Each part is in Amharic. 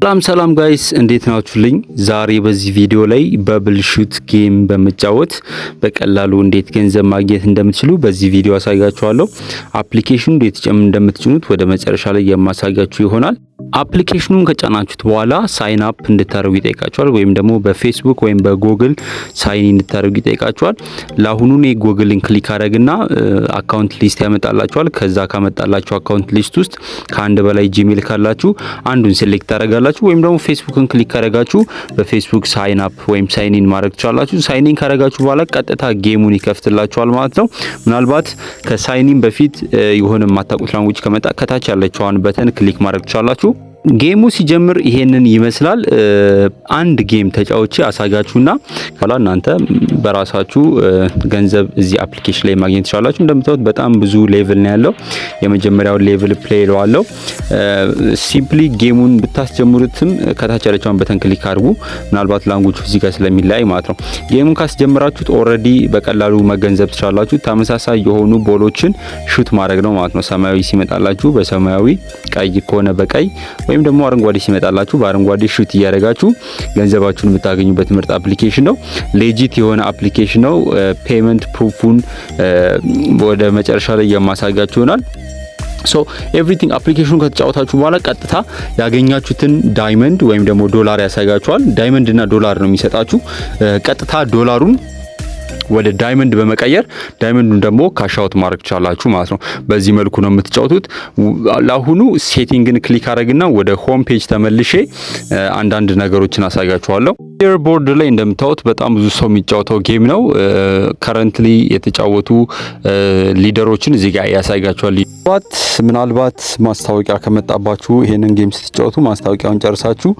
ሰላም ጋይስ እንዴት ናችሁልኝ? ዛሬ በዚህ ቪዲዮ ላይ በብልሹት ጌም በመጫወት በቀላሉ እንዴት ገንዘብ ማግኘት እንደምትችሉ በዚህ ቪዲዮ አሳያችኋለሁ። አፕሊኬሽኑ እንዴት እንደምትጭኑት ወደ መጨረሻ ላይ የማሳያችሁ ይሆናል። አፕሊኬሽኑን ከጫናችሁት በኋላ ሳይን አፕ እንድታደርጉ ይጠይቃችኋል፣ ወይም ደግሞ በፌስቡክ ወይም በጉግል ሳይን እንድታደርጉ ይጠይቃችኋል። ለአሁኑ እኔ ጉግልን ክሊክ አደረግና አካውንት ሊስት ያመጣላችኋል። ከዛ ካመጣላችሁ አካውንት ሊስት ውስጥ ከአንድ በላይ ጂሜል ካላችሁ አንዱን ሴሌክት ታደርጋላችሁ፣ ወይም ደግሞ ፌስቡክን ክሊክ ካደረጋችሁ በፌስቡክ ሳይን አፕ ወይም ሳይን ኢን ማድረግ ትችላላችሁ። ሳይን ኢን ካደረጋችሁ በኋላ ቀጥታ ጌሙን ይከፍትላችኋል ማለት ነው። ምናልባት ከሳይን ኢን በፊት የሆነ የማታውቁት ላንጉጅ ከመጣ ከታች ያለችውን በተን ክሊክ ማድረግ ትችላላችሁ። ጌሙ ሲጀምር ይሄንን ይመስላል። አንድ ጌም ተጫውቼ አሳጋችሁና ካላ እናንተ በራሳችሁ ገንዘብ እዚህ አፕሊኬሽን ላይ ማግኘት ትችላላችሁ። እንደምታዩት በጣም ብዙ ሌቭል ነው ያለው። የመጀመሪያው ሌቭል ፕሌይ ለዋለው ሲምፕሊ ጌሙን ብታስጀምሩትም ከታች ያለችውን በተን ክሊክ አድርጉ። ምናልባት ላንጉጅ እዚህ ጋር ስለሚላይ ማለት ነው። ጌሙን ካስጀምራችሁት ኦሬዲ በቀላሉ መገንዘብ ትችላላችሁ። ተመሳሳይ የሆኑ ቦሎችን ሹት ማድረግ ነው ማለት ነው። ሰማያዊ ሲመጣላችሁ በሰማያዊ፣ ቀይ ከሆነ በቀይ ወይም ደግሞ አረንጓዴ ሲመጣላችሁ በአረንጓዴ ሹት እያደረጋችሁ ገንዘባችሁን የምታገኙበት ምርጥ አፕሊኬሽን ነው። ሌጂት የሆነ አፕሊኬሽን ነው። ፔመንት ፕሩፉን ወደ መጨረሻ ላይ የማሳያችሁ ይሆናል። ሶ ኤቭሪቲንግ አፕሊኬሽኑ ከተጫወታችሁ በኋላ ቀጥታ ያገኛችሁትን ዳይመንድ ወይም ደግሞ ዶላር ያሳያችኋል። ዳይመንድ እና ዶላር ነው የሚሰጣችሁ። ቀጥታ ዶላሩን ወደ ዳይመንድ በመቀየር ዳይመንዱን ደግሞ ካሻውት ማድረግ ትችላላችሁ ማለት ነው። በዚህ መልኩ ነው የምትጫወቱት። ለአሁኑ ሴቲንግን ክሊክ አድርግና ወደ ሆም ፔጅ ተመልሼ አንዳንድ ነገሮችን አሳያችኋለሁ። ሌየር ቦርድ ላይ እንደምታዩት በጣም ብዙ ሰው የሚጫወተው ጌም ነው። ከረንትሊ የተጫወቱ ሊደሮችን እዚህ ጋር ያሳያችኋል። ምናልባት ማስታወቂያ ከመጣባችሁ ይሄንን ጌም ስትጫወቱ ማስታወቂያውን ጨርሳችሁ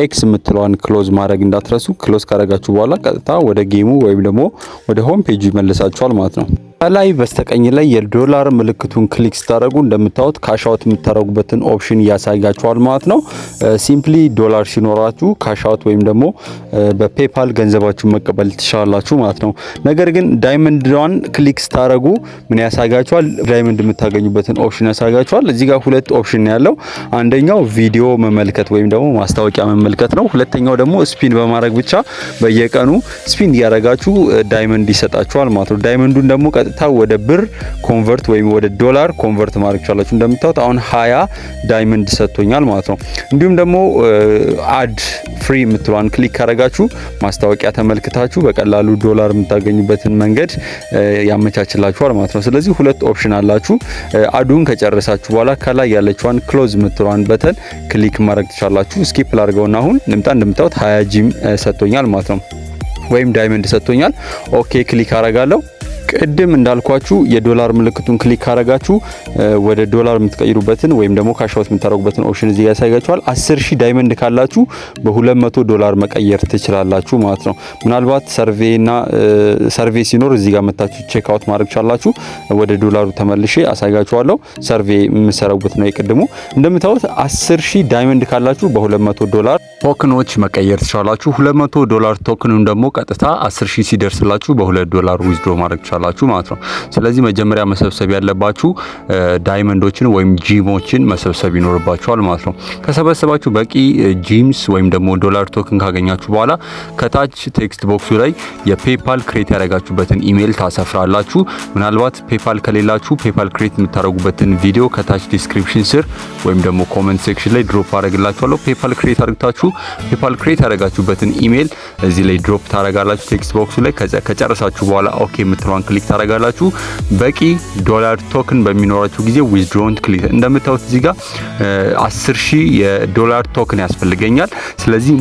ኤክስ የምትለዋን ክሎዝ ማድረግ እንዳትረሱ። ክሎዝ ካደረጋችሁ በኋላ ቀጥታ ወደ ጌሙ ወይም ደግሞ ወደ ሆም ፔጅ ይመልሳችኋል ማለት ነው። ከላይ በስተቀኝ ላይ የዶላር ምልክቱን ክሊክ ስታደርጉ እንደምታዩት ካሻውት የምታደርጉበትን ኦፕሽን ያሳያችኋል ማለት ነው። ሲምፕሊ ዶላር ሲኖራችሁ ካሻውት ወይም ደግሞ በፔይፓል ገንዘባችሁን መቀበል ትችላላችሁ ማለት ነው። ነገር ግን ዳይመንድዋን ክሊክ ስታደርጉ ምን ያሳያችኋል? ዳይመንድ የምታገኙበትን ኦፕሽን ያሳያችኋል። እዚህ ጋር ሁለት ኦፕሽን ያለው፣ አንደኛው ቪዲዮ መመልከት ወይም ደግሞ ማስታወቂያ መመልከት ነው። ሁለተኛው ደግሞ ስፒን በማድረግ ብቻ በየቀኑ ስፒን እያደረጋችሁ ዳይመንድ ይሰጣችኋል ማለት ነው። ዳይመንዱን ደግሞ ወደ ብር ኮንቨርት ወይም ወደ ዶላር ኮንቨርት ማድረግ ይችላልችሁ። እንደምታዩት አሁን 20 ዳይመንድ ሰጥቶኛል ማለት ነው። እንዲሁም ደግሞ አድ ፍሪ የምትሏን ክሊክ ካደረጋችሁ ማስታወቂያ ተመልክታችሁ በቀላሉ ዶላር የምታገኙበትን መንገድ ያመቻችላችኋል ማለት ነው። ስለዚህ ሁለት ኦፕሽን አላችሁ። አዱን ከጨረሳችሁ በኋላ ከላይ ያለችዋን ክሎዝ የምትሏን በተን ክሊክ ማድረግ ትችላላችሁ። ስኪፕ ላድርገውና አሁን እንደምታዩት 20 ጂም ሰጥቶኛል ማለት ነው፣ ወይም ዳይመንድ ሰጥቶኛል። ኦኬ ክሊክ አደርጋለሁ። ቅድም እንዳልኳችሁ የዶላር ምልክቱን ክሊክ ካደረጋችሁ ወደ ዶላር የምትቀይሩበትን ወይም ደግሞ ካሻውት የምታደርጉበትን ኦፕሽን እዚህ ያሳያችኋል። 10000 ዳይመንድ ካላችሁ በ200 ዶላር መቀየር ትችላላችሁ ማለት ነው። ምናልባት ሰርቬ ሲኖር እዚህ ጋር መታችሁ ቼክ አውት ማድረግ ትችላላችሁ። ወደ ዶላሩ ተመልሼ አሳያችኋለሁ። ሰርቬ የምሰራውበት ነው የቅድሙ። እንደምታዩት 10000 ዳይመንድ ካላችሁ በ200 ዶላር ቶክኖች መቀየር ትችላላችሁ። 200 ዶላር ቶክኑን ደግሞ ቀጥታ 10000 ሲደርስላችሁ በ2 ዶላር ዊዝድሮ ማድረግ ትችላላችሁ ማለት ነው። ስለዚህ መጀመሪያ መሰብሰብ ያለባችሁ ዳይመንዶችን ወይም ጂሞችን መሰብሰብ ይኖርባችኋል ማለት ነው። ከሰበሰባችሁ በቂ ጂምስ ወይም ደግሞ ዶላር ቶክን ካገኛችሁ በኋላ ከታች ቴክስት ቦክሱ ላይ የፔይፓል ክሬት ያደረጋችሁበትን ኢሜል ታሰፍራላችሁ። ምናልባት ፔይፓል ከሌላችሁ ፔይፓል ክሬት የምታደርጉበትን ቪዲዮ ከታች ዲስክሪፕሽን ስር ወይም ደግሞ ኮሜንት ሴክሽን ላይ ድሮፕ አደርግላችኋለሁ። ፔይፓል ክሬት አድርጋችሁ ፔይፓል ክሬት ያደረጋችሁበትን ኢሜል እዚህ ላይ ድሮፕ ታደርጋላችሁ ቴክስት ቦክሱ ላይ። ከጨረሳችሁ በኋላ ኦኬ የምትለዋን ክሊክ ታደርጋላችሁ። በቂ ዶላር ቶክን በሚኖራችሁ ጊዜ ዊዝድሮውን ክሊክ እንደምታዩት እዚህ ጋር 10000 የዶላር ቶክን ያስፈልገኛል። ስለዚህ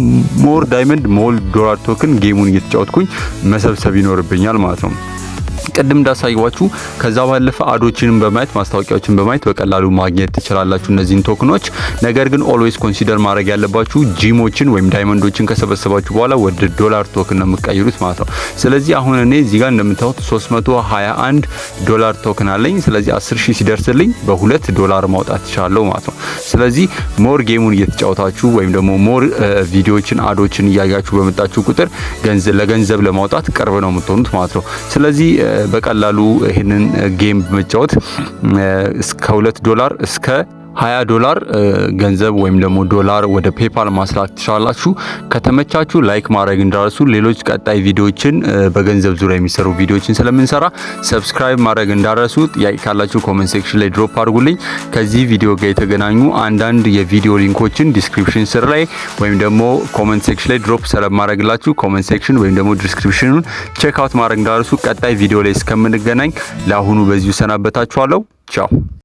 ሞር ዳይመንድ ሞር ዶላር ቶክን ጌሙን እየተጫወትኩኝ መሰብሰብ ይኖርብኛል ማለት ነው። ቅድም እንዳሳየዋችሁ ከዛ ባለፈ አዶችንም በማየት ማስታወቂያዎችን በማየት በቀላሉ ማግኘት ትችላላችሁ እነዚህን ቶክኖች። ነገር ግን ኦልዌስ ኮንሲደር ማድረግ ያለባችሁ ጂሞችን ወይም ዳይመንዶችን ከሰበሰባችሁ በኋላ ወደ ዶላር ቶክን ነው የምትቀይሩት ማለት ነው። ስለዚህ አሁን እኔ እዚህ ጋር እንደምታዩት 321 ዶላር ቶክን አለኝ። ስለዚህ 10000 ሲደርስልኝ በ2 ዶላር ማውጣት ይችላል ማለት ነው። ስለዚህ ሞር ጌሙን እየተጫወታችሁ ወይም ደግሞ ሞር ቪዲዮዎችን አዶችን እያያችሁ በመጣችሁ ቁጥር ለገንዘብ ለማውጣት ቅርብ ነው የምትሆኑት ማለት ነው። ስለዚህ በቀላሉ ይሄንን ጌም መጫወት እስከ $2 እስከ $20 ገንዘብ ወይም ደግሞ ዶላር ወደ ፔይፓል ማስላክ ትችላላችሁ። ከተመቻችሁ ላይክ ማድረግ እንዳትረሱ። ሌሎች ቀጣይ ቪዲዮዎችን በገንዘብ ዙሪያ የሚሰሩ ቪዲዮዎችን ስለምንሰራ ሰብስክራይብ ማድረግ እንዳትረሱ። ጥያቄ ካላችሁ ኮሜንት ሴክሽን ላይ ድሮፕ አድርጉልኝ። ከዚህ ቪዲዮ ጋር የተገናኙ አንዳንድ የቪዲዮ ሊንኮችን ዲስክሪፕሽን ስር ላይ ወይም ደግሞ ኮሜንት ሴክሽን ላይ ድሮፕ ስለማድረግላችሁ ኮሜንት ሴክሽን ወይም ደግሞ ዲስክሪፕሽኑን ቼክ አውት ማድረግ እንዳትረሱ። ቀጣይ ቪዲዮ ላይ እስከምንገናኝ ለአሁኑ በዚሁ ሰናበታችኋለሁ። ቻው።